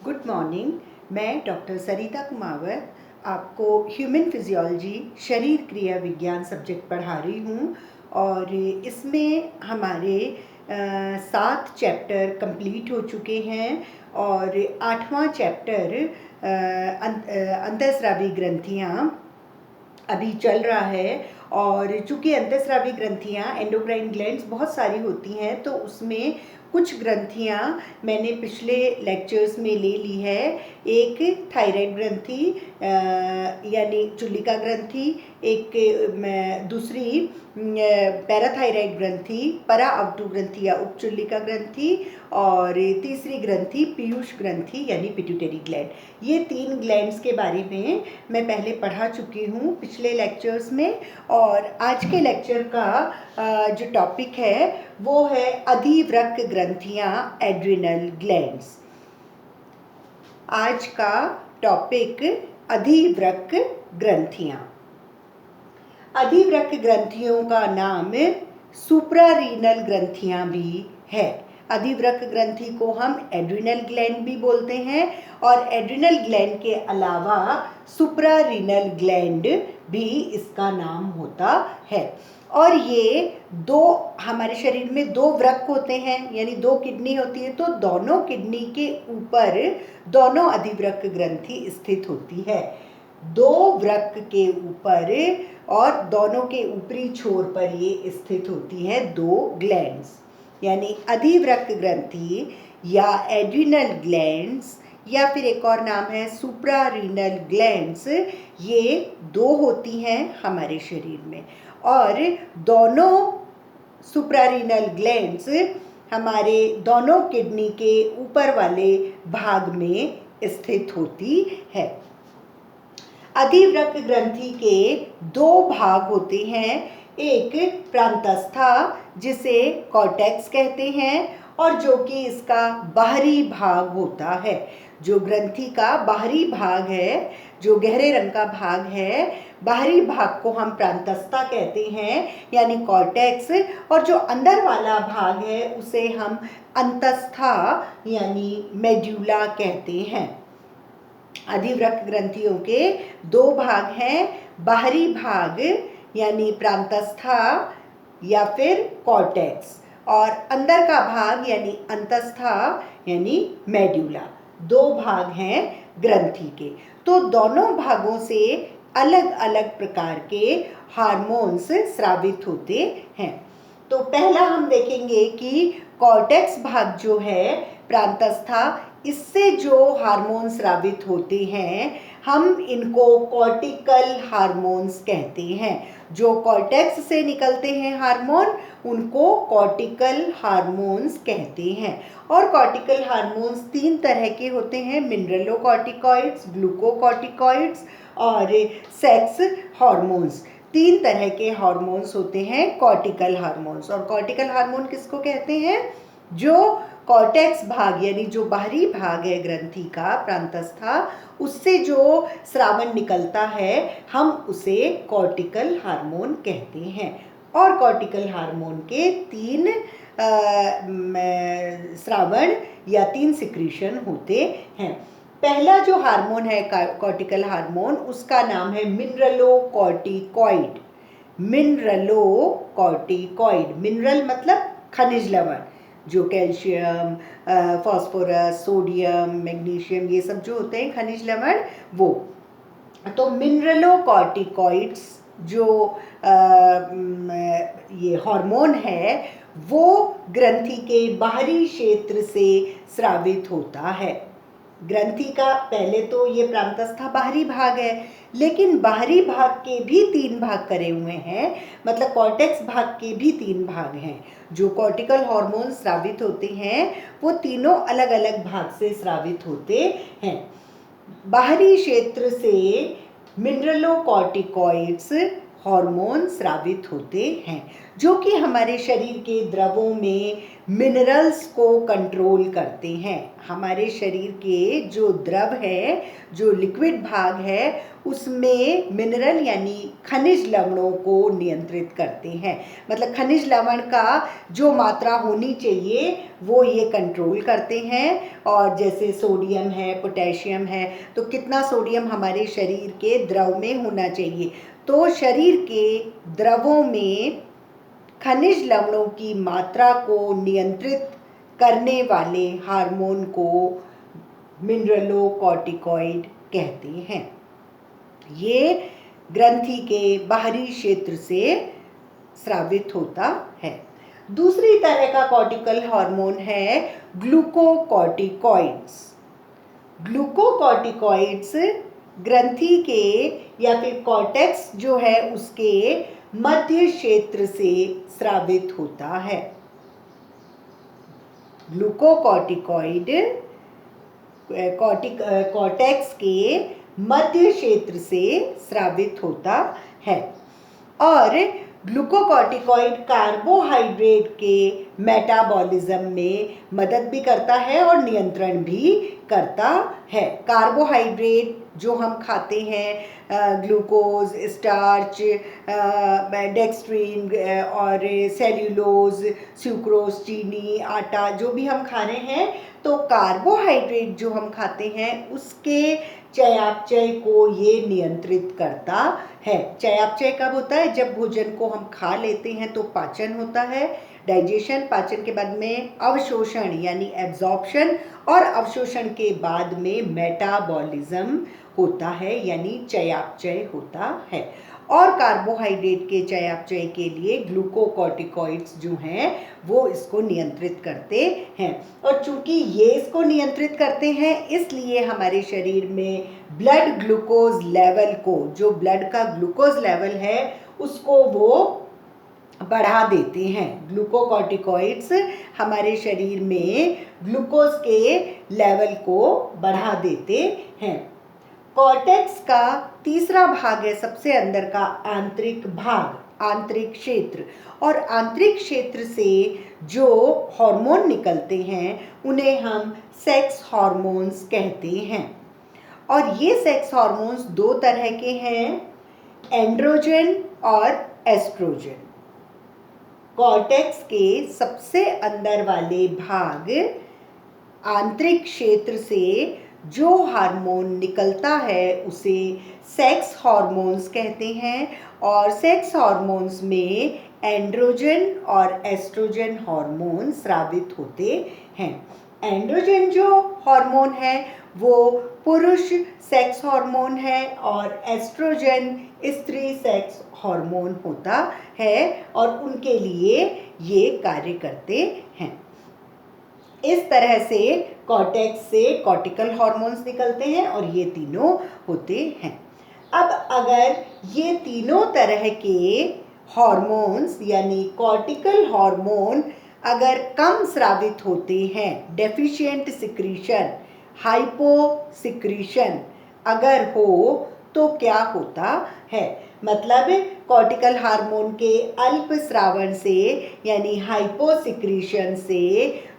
Good morning. मैं doctor सरिता कुमावत आपको human physiology शरीर क्रिया विज्ञान सब्जेक्ट पढ़ा रही हूँ और इसमें हमारे 7 चैप्टर कंप्लीट हो चुके हैं और 8वां चैप्टर अंतःस्रावी ग्रंथियाँ अभी चल रहा है। और चूँकि अंतःस्रावी ग्रंथियाँ एंडोक्राइन ग्लैंड्स बहुत सारी होती हैं तो उसमें कुछ ग्रंथियाँ मैंने पिछले लेक्चर्स में ले ली है। एक थायराइड ग्रंथि यानी चुल्लिका ग्रंथि, एक दूसरी पैराथायराइड ग्रंथि, परा अवटु ग्रंथि या उपचुल्लिका ग्रंथि, और तीसरी ग्रंथि पीयूष ग्रंथि यानी पिट्यूटरी ग्लैंड। ये 3 ग्लैंड्स के बारे में मैं पहले पढ़ा चुकी हूँ पिछले लेक्चर्स में। और आज के लेक्चर का जो टॉपिक है वो है अधिवृक्क ग्रंथियाँ, एड्रिनल ग्लैंड्स। आज का टॉपिक अधिवृक्क ग्रंथियाँ। अधिवृक्क ग्रंथियों का नाम सुप्रारीनल ग्रंथियाँ भी है। अधिवृक्क ग्रंथि को हम एड्रिनल ग्लैंड भी बोलते हैं और एड्रिनल ग्लैंड के अलावा सुप्रारीनल ग्लैंड भी इसका नाम होता है। और ये हमारे शरीर में 2 वृक्क होते हैं, यानी 2 किडनी होती है, तो दोनों किडनी के ऊपर दोनों अधिवृक्क ग्रंथि स्थित होती है। 2 वृक्क के ऊपर और दोनों के ऊपरी छोर पर ये स्थित होती है 2 ग्लैंड्स, यानी अधिवृक्क ग्रंथि या एड्रिनल ग्लैंड्स या फिर एक और नाम है सुप्रारीनल ग्लैंड्स। ये 2 होती हैं हमारे शरीर में और दोनों सुप्रारीनल ग्लैंड्स हमारे दोनों किडनी के ऊपर वाले भाग में स्थित होती है। अधिवृक्क ग्रंथि के 2 भाग होते हैं, एक प्रांतस्था जिसे कॉर्टेक्स कहते हैं और जो कि इसका बाहरी भाग होता है। जो ग्रंथि का बाहरी भाग है, जो गहरे रंग का भाग है, बाहरी भाग को हम प्रांतस्था कहते हैं यानी कॉर्टेक्स, और जो अंदर वाला भाग है उसे हम अंतस्था यानी मेड्यूला कहते हैं। अधिवृक्क ग्रंथियों के 2 भाग हैं, बाहरी भाग यानी प्रांतस्था या फिर कॉर्टेक्स, और अंदर का भाग यानी अंतस्था यानी मेड्यूला। 2 भाग हैं ग्रंथि के। तो दोनों भागों से अलग अलग प्रकार के हार्मोन्स स्रावित होते हैं। तो पहला हम देखेंगे कि कॉर्टेक्स भाग जो है प्रांतस्था, इससे जो हार्मोन स्रावित होते हैं हम इनको कॉर्टिकल हार्मोन्स कहते हैं। जो कॉर्टेक्स से निकलते हैं हार्मोन उनको कॉर्टिकल हार्मोन्स कहते हैं। और कॉर्टिकल हार्मोन्स 3 तरह के होते हैं, मिनरलोकॉर्टिकॉइड्स, ग्लूकोकॉर्टिकॉइड्स और सेक्स हार्मोन्स। 3 तरह के हार्मोन्स होते हैं कॉर्टिकल हार्मोन्स। और कॉर्टिकल हार्मोन किसको कहते हैं? जो कॉर्टेक्स भाग यानी जो बाहरी भाग है ग्रंथि का प्रांतस्था, उससे जो स्रावन निकलता है हम उसे कॉर्टिकल हार्मोन कहते हैं। और कॉर्टिकल हार्मोन के 3 स्रावन या 3 सिक्रीशन होते हैं। पहला जो हार्मोन है कॉर्टिकल हार्मोन, उसका नाम है मिनरलोकॉर्टिकॉइड। मिनरलोकॉर्टिकॉइड, मिनरल मतलब खनिज लवण, जो कैल्शियम, फास्फोरस, सोडियम, मैग्नीशियम, ये सब जो होते हैं खनिज लवण वो। तो मिनरलोकॉर्टिकॉइड्स जो ये हार्मोन है वो ग्रंथि के बाहरी क्षेत्र से स्रावित होता है। ग्रंथि का पहले तो ये प्रांतस्था बाहरी भाग है, लेकिन बाहरी भाग के भी 3 भाग करे हुए हैं, मतलब कॉर्टेक्स भाग के भी 3 भाग हैं। जो कॉर्टिकल हार्मोन स्रावित होते हैं वो तीनों अलग अलग भाग से स्रावित होते हैं। बाहरी क्षेत्र से मिनरलोकॉर्टिकॉइड्स हार्मोन स्रावित होते हैं जो कि हमारे शरीर के द्रवों में मिनरल्स को कंट्रोल करते हैं। हमारे शरीर के जो द्रव है, जो लिक्विड भाग है, उसमें मिनरल यानी खनिज लवणों को नियंत्रित करते हैं। मतलब खनिज लवण का जो मात्रा होनी चाहिए वो ये कंट्रोल करते हैं। और जैसे सोडियम है, पोटेशियम है, तो कितना सोडियम हमारे शरीर के द्रव में होना चाहिए। तो शरीर के द्रवों में खनिज लवणों की मात्रा को नियंत्रित करने वाले हार्मोन को मिनरलोकॉर्टिकॉइड कहते हैं। ये ग्रंथि के बाहरी क्षेत्र से स्रावित होता है। दूसरी तरह का कॉर्टिकल हार्मोन है ग्लूकोकॉर्टिकॉइड्स। ग्लूकोकॉर्टिकॉइड्स ग्रंथि के या फिर कॉर्टेक्स जो है उसके मध्य क्षेत्र से स्रावित होता है। ग्लूकोकॉर्टिकॉइड कॉर्टेक्स के मध्य क्षेत्र से स्रावित होता है। और ग्लूकोकॉर्टिकॉइड कार्बोहाइड्रेट के मेटाबॉलिज्म में मदद भी करता है और नियंत्रण भी करता है। कार्बोहाइड्रेट जो हम खाते हैं, ग्लूकोज, स्टार्च, डेक्स्ट्रीन और सेल्यूलोज, सुक्रोज, चीनी, आटा, जो भी हम खा रहे हैं, तो कार्बोहाइड्रेट जो हम खाते हैं उसके चयापचय को ये नियंत्रित करता है। चयापचय कब होता है? जब भोजन को हम खा लेते हैं तो पाचन होता है, डाइजेशन, पाचन के बाद में अवशोषण यानी एब्जॉर्प्शन, और अवशोषण के बाद में मेटाबॉलिज्म होता है यानी चयापचय होता है। और कार्बोहाइड्रेट के चयापचय के लिए ग्लूकोकॉर्टिकॉइड्स जो हैं वो इसको नियंत्रित करते हैं। और चूंकि ये इसको नियंत्रित करते हैं इसलिए हमारे शरीर में ब्लड ग्लूकोज लेवल को, जो ब्लड का ग्लूकोज लेवल है उसको वो बढ़ा देते हैं। ग्लूकोकॉर्टिकॉइड्स हमारे शरीर में ग्लूकोज के लेवल को बढ़ा देते हैं। कॉर्टेक्स का तीसरा भाग है सबसे अंदर का आंतरिक भाग, आंतरिक क्षेत्र। और आंतरिक क्षेत्र से जो हार्मोन निकलते हैं उन्हें हम सेक्स हार्मोन्स कहते हैं। और ये सेक्स हार्मोन्स दो तरह के हैं, एंड्रोजन और एस्ट्रोजन। कॉर्टेक्स के सबसे अंदर वाले भाग, आंतरिक क्षेत्र से जो हार्मोन निकलता है उसे सेक्स हार्मोन्स कहते हैं। और सेक्स हार्मोन्स में एंड्रोजन और एस्ट्रोजन हार्मोन स्रावित होते हैं। एंड्रोजन जो हार्मोन है वो पुरुष सेक्स हार्मोन है और एस्ट्रोजन स्त्री सेक्स हार्मोन होता है और उनके लिए ये कार्य करते हैं। इस तरह से कॉर्टेक्स से कॉर्टिकल हार्मोन्स निकलते हैं और ये तीनों होते हैं। अब अगर ये तीनों तरह के हार्मोन्स यानी कॉर्टिकल हार्मोन अगर कम स्रावित होते हैं, डेफिशिएंट सिक्रीशन, हाइपो सिक्रीशन अगर हो तो क्या होता है? मतलब कॉर्टिकल हार्मोन के अल्प स्रावन से यानी हाइपोसिक्रीशन से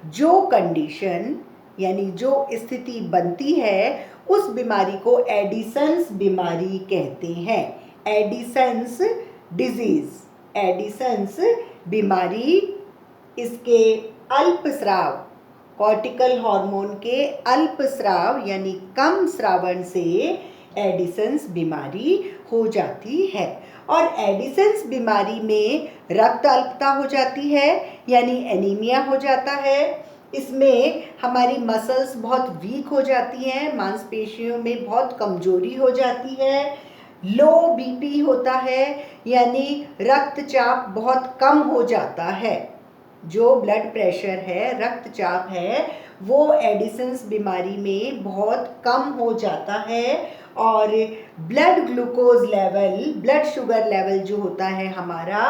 जो कंडीशन यानी जो स्थिति बनती है उस बीमारी को एडिसन्स बीमारी कहते हैं। एडिसन्स डिजीज, एडिसन्स बीमारी, इसके अल्प स्राव, कॉर्टिकल हार्मोन के अल्प स्राव यानी कम स्रावन से एडिसन्स बीमारी हो जाती है। और एडिसन्स बीमारी में रक्त अल्पता हो जाती है यानी एनीमिया हो जाता है। इसमें हमारी मसल्स बहुत वीक हो जाती हैं, मांसपेशियों में बहुत कमजोरी हो जाती है। लो बीपी होता है यानी रक्तचाप बहुत कम हो जाता है। जो ब्लड प्रेशर है, रक्तचाप है, वो एडिसन्स बीमारी में बहुत कम हो जाता है। और blood glucose level, blood sugar level जो होता है हमारा,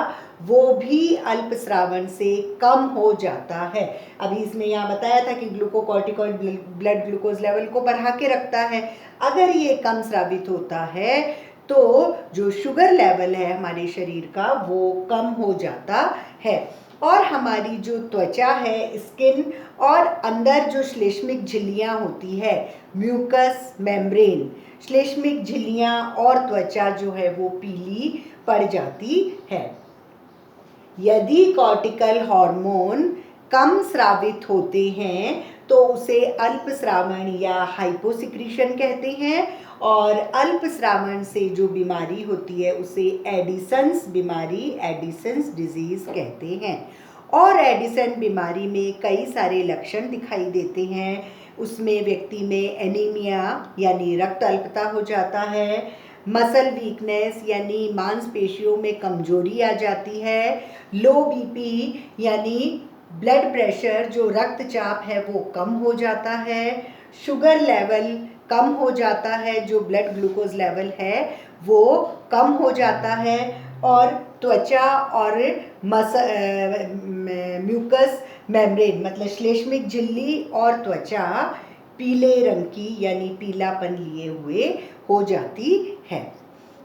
वो भी अल्प स्रावन से कम हो जाता है। अभी इसमें यहाँ बताया था कि ग्लूकोकॉर्टिकॉइड ब्लड ग्लूकोज लेवल को बढ़ा के रखता है। अगर ये कम स्रावित होता है तो जो शुगर लेवल है हमारे शरीर का वो कम हो जाता है। और हमारी जो त्वचा है, स्किन, और अंदर जो श्लेष्मिक झिल्लियाँ होती है, म्यूकस मेम्ब्रेन, श्लेष्मिक झिल्लियाँ और त्वचा जो है वो पीली पड़ जाती है। यदि कॉर्टिकल हार्मोन कम स्रावित होते हैं तो उसे अल्पस्रावन या हाइपोसिक्रीशन कहते हैं, और अल्पस्रावन से जो बीमारी होती है उसे एडिसन्स बीमारी, एडिसन्स डिजीज कहते हैं। और एडिसन बीमारी में कई सारे लक्षण दिखाई देते हैं। उसमें व्यक्ति में एनीमिया यानी रक्त अल्पता हो जाता है, मसल वीकनेस यानी मांसपेशियों में कमजोरी आ जाती है, लो बीपी यानी ब्लड प्रेशर जो रक्तचाप है वो कम हो जाता है, शुगर लेवल कम हो जाता है, जो ब्लड ग्लूकोज लेवल है वो कम हो जाता है, और त्वचा और म्यूकस मेम्ब्रेन मतलब श्लेष्मिक झिल्ली और त्वचा पीले रंग की यानी पीलापन लिए हुए हो जाती है।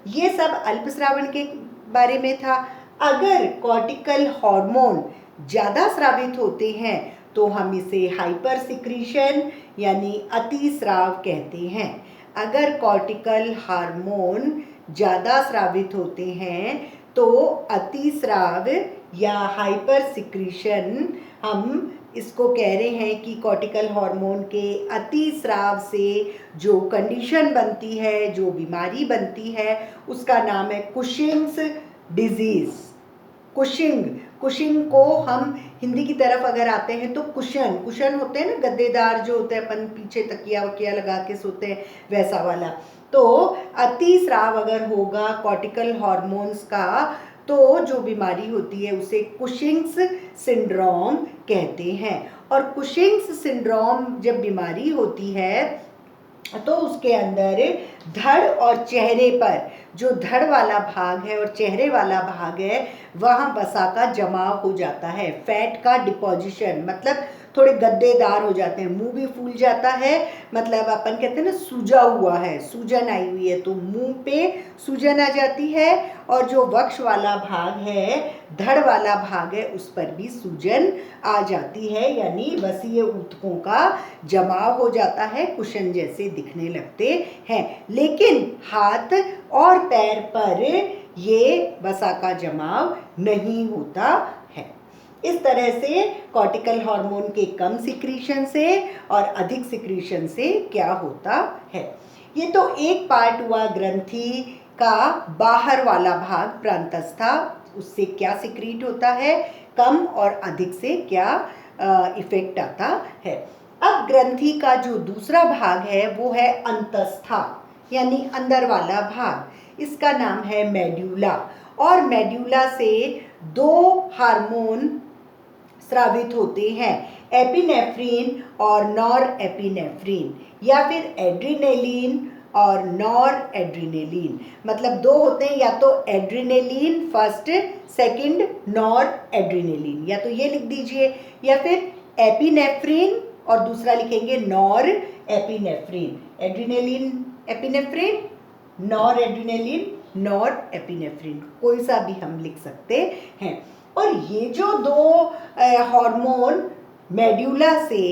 ये सब अल्पस्रावन के बारे में था। अगर कॉर्टिकल हार्मोन ज़्यादा स्रावित होते हैं तो हम इसे हाइपर सिक्रीशन यानी अतिस्राव कहते हैं। अगर कॉर्टिकल हार्मोन ज़्यादा स्रावित होते हैं तो अतिस्राव या हाइपर सिक्रीशन, हम इसको कह रहे हैं कि कॉर्टिकल हार्मोन के अतिस्राव से जो कंडीशन बनती है, जो बीमारी बनती है, उसका नाम है कुशिंग्स डिजीज़। कुशिंग को हम हिंदी की तरफ अगर आते हैं तो कुशन होते हैं ना, गद्देदार जो होते हैं, अपन पीछे तकिया वकिया लगा के सोते हैं वैसा वाला। तो अतिस्राव अगर होगा कॉर्टिकल हार्मोन्स का तो जो बीमारी होती है उसे कुशिंग्स सिंड्रोम कहते हैं। और कुशिंग्स सिंड्रोम जब बीमारी होती है तो उसके अंदर धड़ और चेहरे पर, जो धड़ वाला भाग है और चेहरे वाला भाग है, वहाँ वसा का जमाव हो जाता है, फैट का डिपोजिशन, मतलब थोड़े गद्देदार हो जाते हैं, मुंह भी फूल जाता है, मतलब अपन कहते हैं ना सूजा हुआ है, सूजन आई हुई है, तो मुंह पे सूजन आ जाती है, और जो वक्ष वाला भाग है, धड़ वाला भाग है, उस पर भी सूजन आ जाती है, यानी वसीय ऊतकों का जमाव हो जाता है, कुशन जैसे दिखने लगते हैं। लेकिन हाथ और पैर पर ये वसा का जमाव नहीं होता है। इस तरह से कॉर्टिकल हार्मोन के कम सिक्रीशन से और अधिक सिक्रीशन से क्या होता है। ये तो एक पार्ट हुआ ग्रंथि का बाहर वाला भाग, प्रांतस्था, उससे क्या सिक्रीट होता है, कम और अधिक से क्या इफेक्ट आता है। अब ग्रंथि का जो दूसरा भाग है वो है अंतस्था यानी अंदर वाला भाग, इसका नाम है मेड्यूला। और मेड्यूला से दो हार्मोन स्रावित होते हैं, एपिनेफ्रीन और नॉर एपिनेफ्रीन, या फिर एड्रीनेलिन और नॉर एड्रीनेलिन। मतलब दो होते हैं, या तो adrenaline first, second nor adrenaline, या तो ये लिख दीजिए, या फिर एपिनेफ्रीन और दूसरा लिखेंगे nor epinephrine. Adrenaline epinephrine, nor adrenaline nor epinephrine, कोई सा भी हम लिख सकते हैं। और ये जो दो हार्मोन मेड्यूला से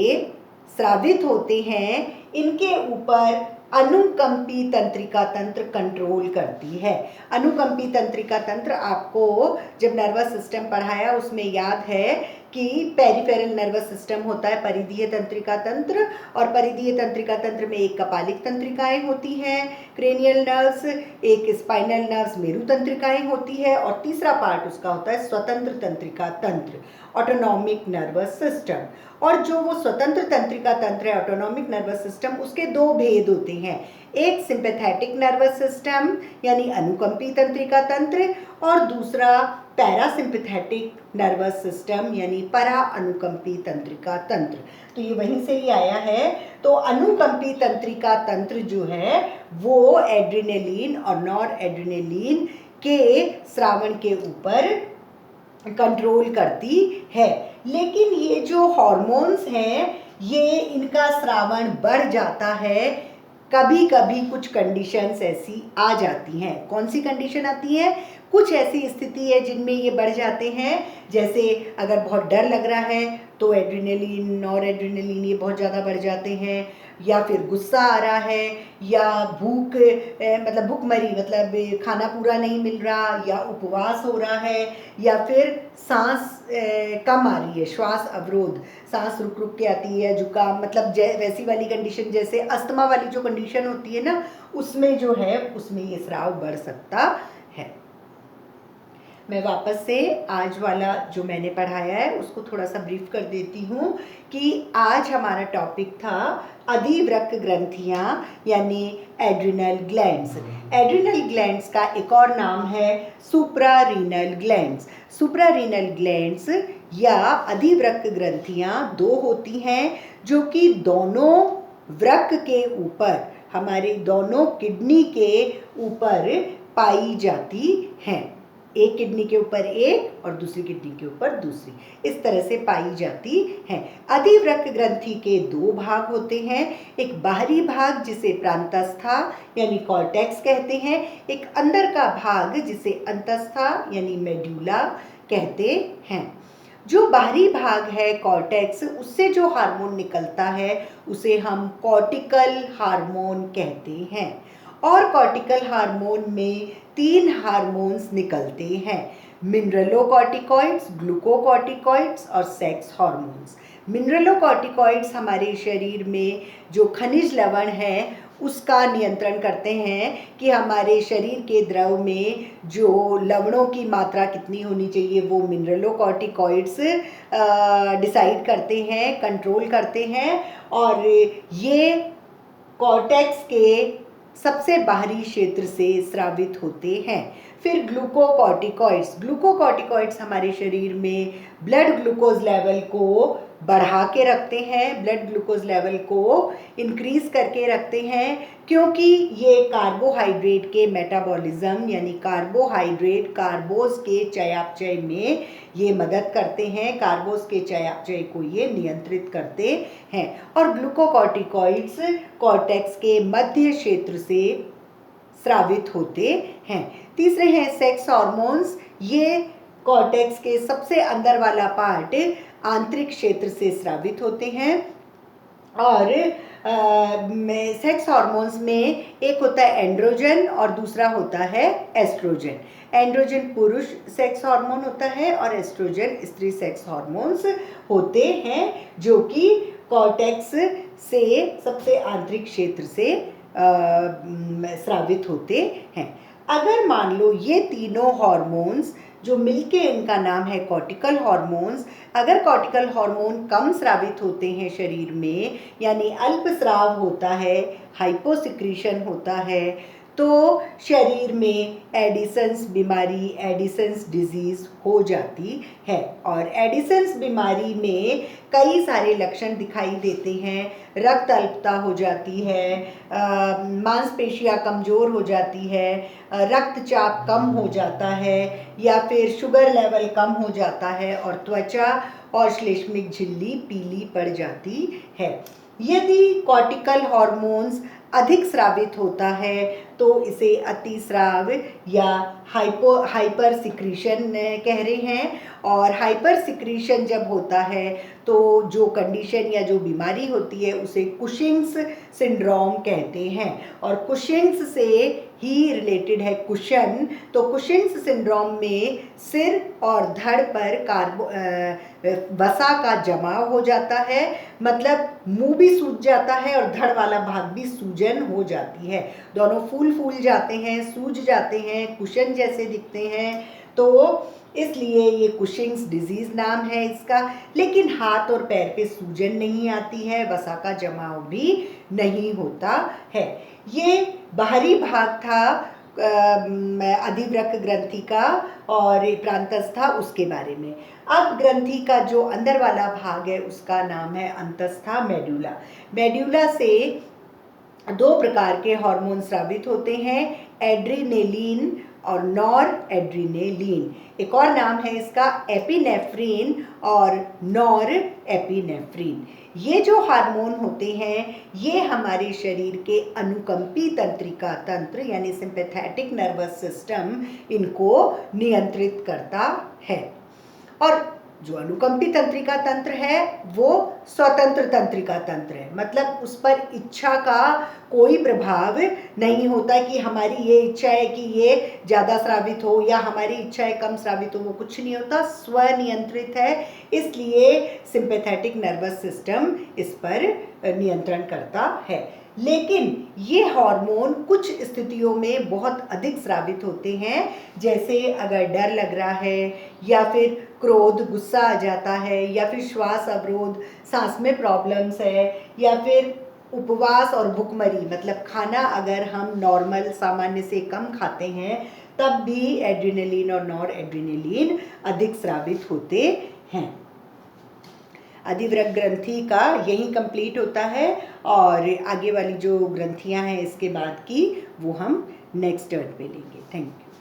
स्रावित होते हैं, इनके ऊपर अनुकंपी तंत्रिका तंत्र कंट्रोल करती है। अनुकंपी तंत्रिका तंत्र आपको जब नर्वस सिस्टम पढ़ाया उसमें याद है कि पेरिफेरल नर्वस सिस्टम होता है, परिधीय तंत्रिका तंत्र, और परिधीय तंत्रिका तंत्र में एक कपालिक तंत्रिकाएं होती हैं, क्रेनियल नर्व्स, एक स्पाइनल नर्व्स, मेरु तंत्रिकाएं होती है, और तीसरा पार्ट उसका होता है स्वतंत्र तंत्रिका तंत्र, ऑटोनॉमिक नर्वस सिस्टम। और जो वो स्वतंत्र तंत्रिका तंत्र है, ऑटोनॉमिक नर्वस सिस्टम, उसके दो भेद होते हैं, एक सिंपैथेटिक नर्वस सिस्टम यानी अनुकंपी तंत्रिका तंत्र, और दूसरा पैरासिम्पैथेटिक नर्वस सिस्टम यानी परा अनुकंपी तंत्रिका तंत्र। तो ये वहीं से ही आया है। तो अनुकंपी तंत्रिका तंत्र जो है वो एड्रीनेलिन और नॉर एड्रीनेलिन के स्रावन के ऊपर कंट्रोल करती है। लेकिन ये जो हार्मोन्स हैं ये इनका स्रावन बढ़ जाता है कभी कभी कुछ कंडीशंस ऐसी आ जाती हैं। कौन सी कंडीशन आती है? कुछ ऐसी स्थिति है जिनमें ये बढ़ जाते हैं, जैसे अगर बहुत डर लग रहा है तो एड्रेनलिन, नॉर एड्रेनलिन ये बहुत ज़्यादा बढ़ जाते हैं, या फिर गुस्सा आ रहा है, या भूख मतलब भूखमरी मतलब खाना पूरा नहीं मिल रहा, या उपवास हो रहा है, या फिर सांस कम आ रही है, श्वास अवरोध, सांस रुक रुक के आती है, जुकाम, मतलब वैसी वाली कंडीशन, जैसे अस्थमा वाली जो कंडीशन होती है ना, उसमें जो है उसमें ये स्राव बढ़ सकता है। मैं वापस से आज वाला जो मैंने पढ़ाया है उसको थोड़ा सा ब्रीफ कर देती हूँ कि आज हमारा टॉपिक था अधिवृक्क ग्रंथियाँ यानी एड्रिनल ग्लैंड्स। एड्रिनल ग्लैंड्स का एक और नाम है सुप्रारीनल ग्लैंड्स। सुप्रारीनल ग्लैंड्स या अधिवृक्क ग्रंथियाँ दो होती हैं जो कि दोनों वृक्क के ऊपर, हमारे दोनों किडनी के ऊपर पाई जाती हैं। एक किडनी के ऊपर एक और दूसरी किडनी के ऊपर दूसरी, इस तरह से पाई जाती हैं। अधिवृक्क ग्रंथि के दो भाग होते हैं, एक बाहरी भाग जिसे प्रांतस्था यानी कॉर्टेक्स कहते हैं, एक अंदर का भाग जिसे अंतस्था यानी मेड्यूला कहते हैं। जो बाहरी भाग है कॉर्टेक्स, उससे जो हार्मोन निकलता है उसे हम कॉर्टिकल हार्मोन कहते हैं। और कॉर्टिकल हार्मोन में 3 हार्मोन्स निकलते हैं, मिनरलोकॉर्टिकॉइड्स, ग्लूकोकॉर्टिकॉइड्स और सेक्स हार्मोन्स। मिनरलोकॉर्टिकॉइड्स हमारे शरीर में जो खनिज लवण है उसका नियंत्रण करते हैं कि हमारे शरीर के द्रव में जो लवणों की मात्रा कितनी होनी चाहिए वो मिनरलोकॉर्टिकॉइड्स डिसाइड करते हैं, कंट्रोल करते हैं। और ये कॉर्टेक्स के सबसे बाहरी क्षेत्र से स्रावित होते हैं। फिर ग्लूकोकॉर्टिकॉइड्स, ग्लूकोकॉर्टिकॉइड्स हमारे शरीर में ब्लड ग्लूकोज लेवल को बढ़ा के रखते हैं, ब्लड ग्लूकोज लेवल को इंक्रीज करके रखते हैं, क्योंकि ये कार्बोहाइड्रेट के मेटाबॉलिज्म यानी कार्बोहाइड्रेट कार्बोज के चयापचय में ये मदद करते हैं, कार्बोज के चयापचय को ये नियंत्रित करते हैं। और ग्लूकोकॉर्टिकॉइड्स कॉर्टेक्स के मध्य क्षेत्र से स्रावित होते हैं। तीसरे हैं सेक्स हार्मोन्स, ये कॉर्टेक्स के सबसे अंदर वाला पार्ट आंतरिक क्षेत्र से स्रावित होते हैं। और सेक्स हार्मोन्स में एक होता है एंड्रोजन और दूसरा होता है एस्ट्रोजन। एंड्रोजन पुरुष सेक्स हार्मोन होता है और एस्ट्रोजन स्त्री सेक्स हार्मोन्स होते हैं, जो कि कॉर्टेक्स से सबसे आंतरिक क्षेत्र से स्रावित होते हैं। अगर मान लो ये तीनों हार्मोन्स जो मिलके इनका नाम है कॉर्टिकल हार्मोन्स, अगर कॉर्टिकल हार्मोन कम स्रावित होते हैं शरीर में, यानी अल्प स्राव होता है, हाइपोसिक्रीशन होता है, तो शरीर में एडिसन्स बीमारी, एडिसन्स डिजीज़ हो जाती है। और एडिसन्स बीमारी में कई सारे लक्षण दिखाई देते हैं, रक्त अल्पता हो जाती है, मांसपेशियां कमज़ोर हो जाती है, रक्तचाप कम हो जाता है, या फिर शुगर लेवल कम हो जाता है, और त्वचा और श्लेष्मिक झिल्ली पीली पड़ जाती है। यदि कॉर्टिकल हार्मोन्स अधिक स्रावित होता है तो इसे अतिस्राव या हाइपर सिक्रीशन कह रहे हैं। और हाइपर सिक्रीशन जब होता है तो जो कंडीशन या जो बीमारी होती है उसे कुशिंग्स सिंड्रोम कहते हैं। और कुशिंग्स से ही रिलेटेड है कुशन, तो कुशिंग्स सिंड्रोम में सिर और धड़ पर वसा का जमाव हो जाता है, मतलब मुंह भी सूज जाता है और धड़ वाला भाग भी सूजन हो जाती है, दोनों फूल जाते हैं, सूज जाते हैं, कुशन जैसे दिखते हैं। तो इसलिए ये कुशिंग्स डिजीज़ नाम है इसका। लेकिन हाथ और पैर पे सूजन नहीं आती है, वसा का जमाव भी नहीं होता है। ये बाहरी भाग था अधिवृक्क ग्रंथि का और प्रांतस्था उसके बारे में। अब ग्रंथि का जो अंदर वाला भाग है उसका नाम है अंतस्था, मेड्यूला। मेड्यूला से 2 प्रकार के हार्मोन स्रावित होते हैं, एड्रेनलिन और नॉर एड्रिनेलिन। एक और नाम है इसका एपिनेफ्रिन और नॉर एपिनेफ्रिन। ये जो हार्मोन होते हैं ये हमारे शरीर के अनुकंपी तंत्रिका तंत्र यानी सिंपैथेटिक नर्वस सिस्टम इनको नियंत्रित करता है। और जो अनुकंपी तंत्रिका तंत्र है वो स्वतंत्र तंत्रिका तंत्र है, मतलब उस पर इच्छा का कोई प्रभाव नहीं होता कि हमारी ये इच्छा है कि ये ज़्यादा स्रावित हो या हमारी इच्छा है कम स्रावित हो, वो कुछ नहीं होता, स्वनियंत्रित है। इसलिए सिंपैथेटिक नर्वस सिस्टम इस पर नियंत्रण करता है। लेकिन ये हार्मोन कुछ स्थितियों में बहुत अधिक स्रावित होते हैं, जैसे अगर डर लग रहा है या फिर क्रोध गुस्सा आ जाता है या फिर श्वास अवरोध सांस में प्रॉब्लम्स है या फिर उपवास और भुखमरी, मतलब खाना अगर हम नॉर्मल सामान्य से कम खाते हैं तब भी एड्रिनलिन और नॉर एड्रिनलिन अधिक स्रावित होते हैं। अधिवृक्क ग्रंथि का यही कंप्लीट होता है और आगे वाली जो ग्रंथियां हैं इसके बाद की वो हम नेक्स्ट टर्न पे लेंगे। Thank you.